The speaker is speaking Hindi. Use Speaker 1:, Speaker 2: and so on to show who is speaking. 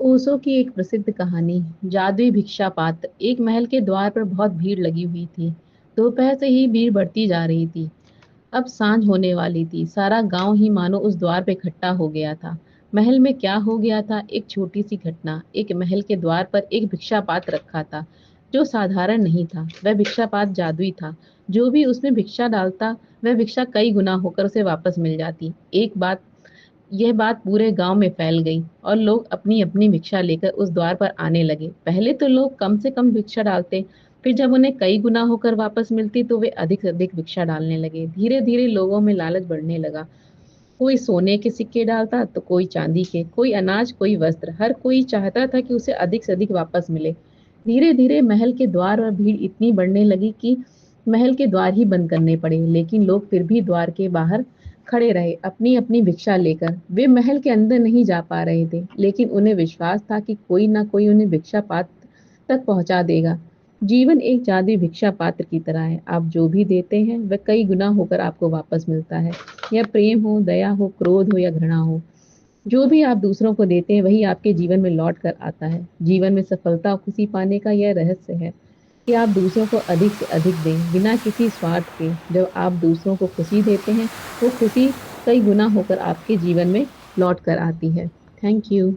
Speaker 1: ओशो की एक प्रसिद्ध कहानी, जादुई भिक्षा पात्र। एक महल के द्वार पर बहुत भीड़ लगी हुई थी। दोपहर से ही भीड़ बढ़ती जा रही थी। अब सांझ होने वाली थी। सारा गांव ही मानो उस द्वार पे इकट्ठा हो गया था। महल में क्या हो गया था? एक छोटी सी घटना। एक महल के द्वार पर एक भिक्षा पात्र रखा था, जो साधारण नहीं था। वह भिक्षा पात्र जादुई था। जो भी उसमें भिक्षा डालता, वह भिक्षा कई गुना होकर उसे वापस मिल जाती। यह बात पूरे गांव में फैल गई और लोग अपनी अपनी भिक्षा लेकर उस द्वार पर आने लगे। पहले तो लोग कम से कम भिक्षा डालते, फिर जब उन्हें कई गुना होकर वापस मिलती तो वे अधिक से अधिक भिक्षा डालने लगे। धीरे धीरे लोगों में लालच बढ़ने लगा। कोई सोने के सिक्के डालता तो कोई चांदी के, कोई अनाज, कोई वस्त्र। हर कोई चाहता था कि उसे अधिक से अधिक वापस मिले। धीरे धीरे महल के द्वार पर भीड़ इतनी बढ़ने लगी कि महल के द्वार ही बंद करने पड़े। लेकिन लोग फिर भी द्वार के बाहर खड़े रहे, अपनी अपनी भिक्षा लेकर। वे महल के अंदर नहीं जा पा रहे थे, लेकिन उन्हें विश्वास था कि कोई ना कोई उन्हें भिक्षा पात्र तक पहुंचा देगा। जीवन एक जादुई भिक्षा पात्र की तरह है। आप जो भी देते हैं वह कई गुना होकर आपको वापस मिलता है। या प्रेम हो, दया हो, क्रोध हो या घृणा हो, जो भी आप दूसरों को देते हैं वही आपके जीवन में लौट कर आता है। जीवन में सफलता और खुशी पाने का यह रहस्य है कि आप दूसरों को अधिक से अधिक दें, बिना किसी स्वार्थ के। जब आप दूसरों को खुशी देते हैं, वो खुशी कई गुना होकर आपके जीवन में लौट कर आती है। Thank you.